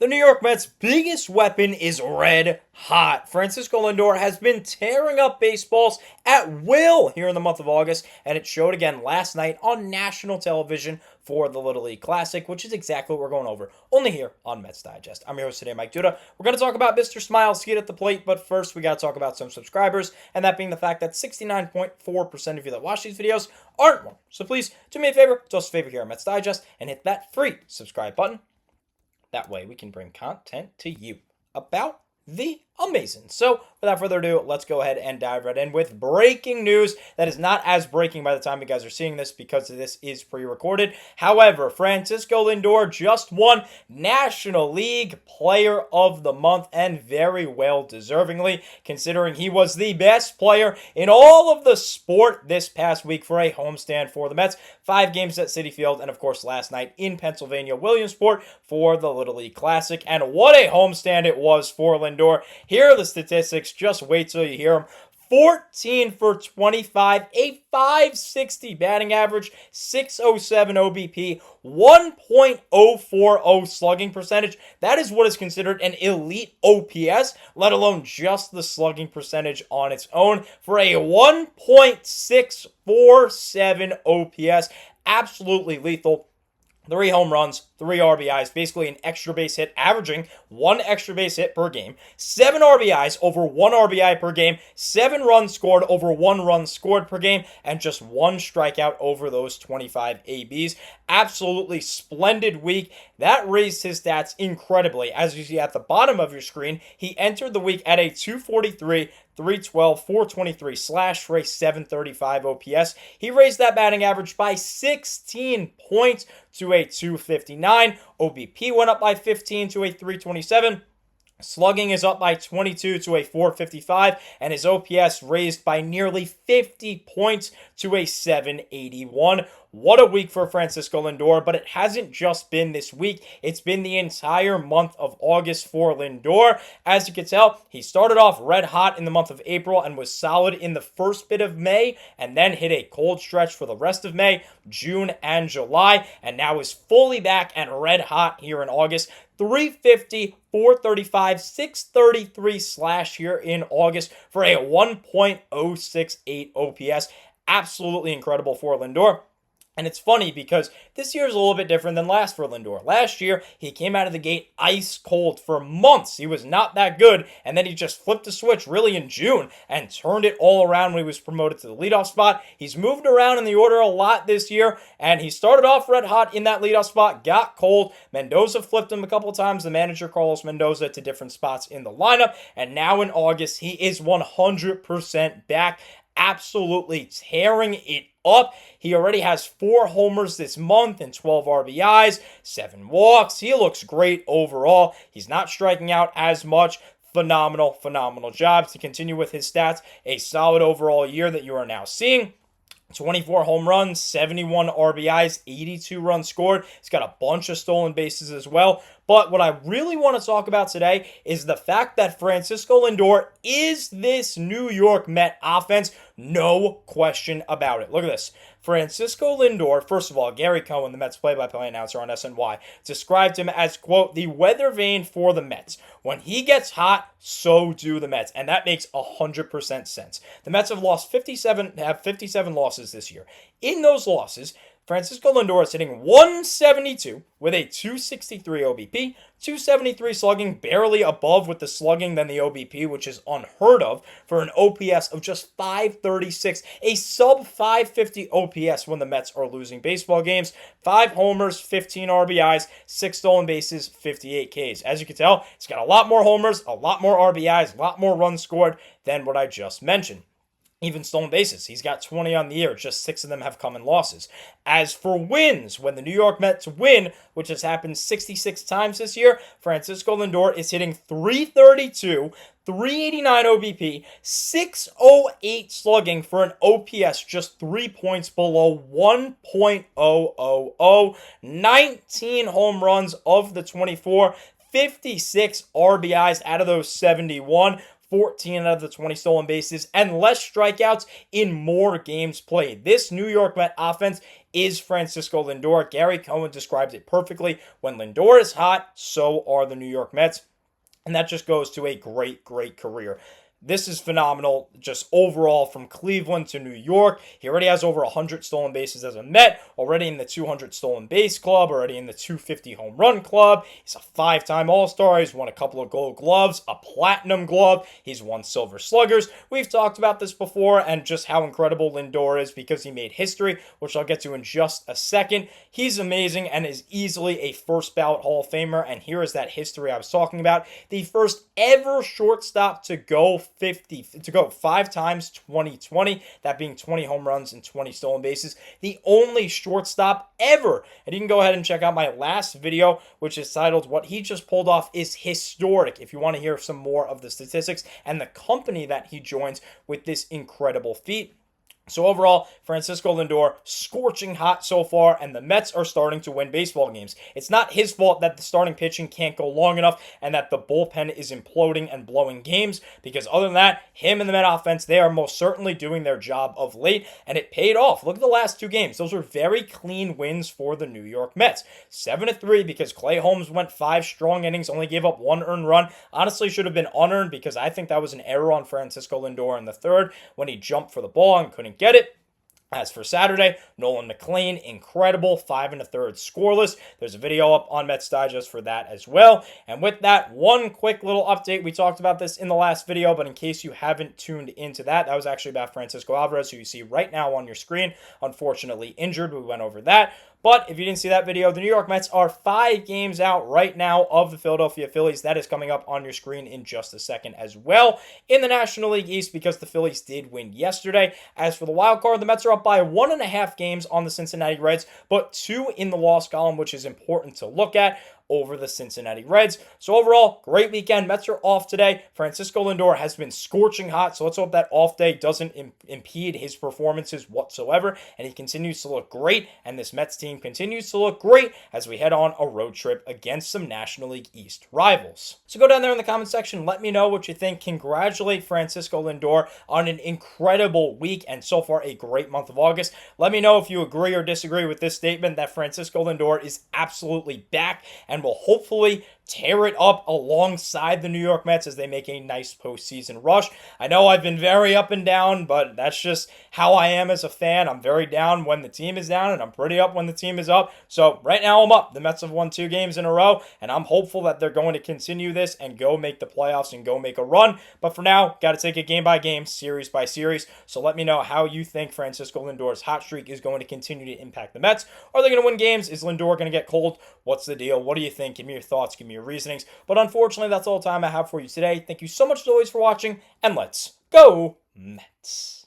The New York Mets' biggest weapon is red hot. Francisco Lindor has been tearing up baseballs at will here in the month of August, and it showed again last night on national television for the Little League Classic, which is exactly what we're going over only here on Mets Digest. I'm your host today, Mike Duda. We're going to talk about Mr. Smiles, seat at the plate, but first we got to talk about some subscribers, and that being the fact that 69.4% of you that watch these videos aren't one. So please do me a favor, do us a favor here on Mets Digest, and hit that free subscribe button. That way we can bring content to you about the amazing. So without further ado, let's go ahead and dive right in with breaking news that is not as breaking by the time you guys are seeing this because this is pre-recorded. However, Francisco Lindor just won National League Player of the Month, and very well deservingly, considering he was the best player in all of the sport this past week for a homestand for the Mets. 5 games at Citi Field, and of course last night in Pennsylvania, Williamsport for the Little League Classic. And what a homestand it was for Lindor. Here are the statistics. Just wait till you hear them. 14 for 25, a 560 batting average, 607 OBP, 1.040 slugging percentage. That is what is considered an elite OPS, let alone just the slugging percentage on its own, for a 1.647 OPS. Absolutely lethal. 3 home runs, 3 RBIs, basically an extra base hit, averaging 1 extra base hit per game, 7 RBIs over 1 RBI per game, 7 runs scored over 1 run scored per game, and just 1 strikeout over those 25 ABs. Absolutely splendid week. That raised his stats incredibly. As you see at the bottom of your screen, he entered the week at a 243, 312, 423 slash for a 735 OPS. He raised that batting average by 16 points to a 259. OBP went up by 15 to a 327. Slugging is up by 22 to a 455, and his OPS raised by nearly 50 points to a 781. What a week for Francisco Lindor, but it hasn't just been this week. It's been the entire month of August for Lindor. As you can tell, he started off red hot in the month of April and was solid in the first bit of May, and then hit a cold stretch for the rest of May, June, and July, and now is fully back and red hot here in August. 350, 435, 633 slash here in August for a 1.068 OPS. Absolutely incredible for Lindor. And it's funny because this year is a little bit different than last for Lindor. Last year, he came out of the gate ice cold for months. He was not that good, and then he just flipped the switch really in June and turned it all around when he was promoted to the leadoff spot. He's moved around in the order a lot this year, and he started off red hot in that leadoff spot, got cold. Mendoza flipped him a couple times, the manager Carlos Mendoza, to different spots in the lineup, and now in August, he is 100% back. Absolutely tearing it up. He already has 4 homers this month and 12 RBIs, 7 walks. He looks great overall. He's not striking out as much. Phenomenal job to continue with his stats. A solid overall year that you are now seeing. 24 home runs, 71 RBIs, 82 runs scored. He's got a bunch of stolen bases as well. But what I really want to talk about today is the fact that Francisco Lindor is this New York Met offense. No question about it. Look at this. Francisco Lindor, first of all, Gary Cohen, the Mets play-by-play announcer on SNY, described him as, quote, the weather vane for the Mets. When he gets hot, so do the Mets. And that makes 100% sense. The Mets have 57 losses this year. In those losses, Francisco Lindor is hitting 172 with a 263 OBP, 273 slugging, barely above with the slugging than the OBP, which is unheard of for an OPS of just 536, a sub 550 OPS when the Mets are losing baseball games. 5 homers, 15 RBIs, 6 stolen bases, 58 Ks. As you can tell, he's got a lot more homers, a lot more RBIs, a lot more runs scored than what I just mentioned. Even stolen bases, he's got 20 on the year. Just 6 of them have come in losses. As for wins, when the New York Mets win, which has happened 66 times this year, Francisco Lindor is hitting 332, 389 OBP, 608 slugging for an OPS just 3 points below 1.000, 19 home runs of the 24, 56 RBIs out of those 71. 14 out of the 20 stolen bases, and less strikeouts in more games played. This New York Met offense is Francisco Lindor. Gary Cohen describes it perfectly. When Lindor is hot, so are the New York Mets. And that just goes to a great, great career. This is phenomenal, just overall from Cleveland to New York. He already has over 100 stolen bases as a Met, already in the 200 stolen base club, already in the 250 home run club. He's a 5-time All-Star. He's won a couple of gold gloves, a platinum glove. He's won silver sluggers. We've talked about this before and just how incredible Lindor is because he made history, which I'll get to in just a second. He's amazing and is easily a first ballot Hall of Famer. And here is that history I was talking about. The first ever shortstop to go 5 times 2020, that being 20 home runs and 20 stolen bases. The only shortstop ever. And you can go ahead and check out my last video, which is titled What He Just Pulled Off is Historic, if you want to hear some more of the statistics and the company that he joins with this incredible feat. So overall, Francisco Lindor, scorching hot so far, and the Mets are starting to win baseball games. It's not his fault that the starting pitching can't go long enough and that the bullpen is imploding and blowing games, because other than that, him and the Met offense, they are most certainly doing their job of late, and it paid off. Look at the last 2 games. Those were very clean wins for the New York Mets. 7-3 because Clay Holmes went 5 strong innings, only gave up 1 earned run. Honestly, should have been unearned because I think that was an error on Francisco Lindor in the 3rd when he jumped for the ball and couldn't get it. As for Saturday, Nolan McLean, incredible, 5 1/3 scoreless. There's a video up on Mets Digest for that as well. And with that, one quick little update. We talked about this in the last video, but in case you haven't tuned into that, that was actually about Francisco Alvarez, who you see right now on your screen. Unfortunately injured. We went over that. But if you didn't see that video, the New York Mets are 5 games out right now of the Philadelphia Phillies. That is coming up on your screen in just a second as well in the National League East because the Phillies did win yesterday. As for the wild card, the Mets are up by 1.5 games on the Cincinnati Reds, but 2 in the loss column, which is important to look at over the Cincinnati Reds. So overall, great weekend. Mets are off today. Francisco Lindor has been scorching hot, so let's hope that off day doesn't impede his performances whatsoever, and he continues to look great, and this Mets team continues to look great as we head on a road trip against some National League East rivals. So go down there in the comment section, let me know what you think. Congratulate Francisco Lindor on an incredible week and so far a great month of August. Let me know if you agree or disagree with this statement that Francisco Lindor is absolutely back and will hopefully tear it up alongside the New York Mets as they make a nice postseason rush. I know I've been very up and down, but that's just how I am as a fan. I'm very down when the team is down, and I'm pretty up when the team is up. So right now I'm up. The Mets have won 2 games in a row, and I'm hopeful that they're going to continue this and go make the playoffs and go make a run. But for now, got to take it game by game, series by series. So let me know how you think Francisco Lindor's hot streak is going to continue to impact the Mets. Are they going to win games? Is Lindor going to get cold? What's the deal? What do you think? Give me your thoughts. Give me your reasonings. But unfortunately, that's all the time I have for you today. Thank you so much as always for watching, and let's go Mets.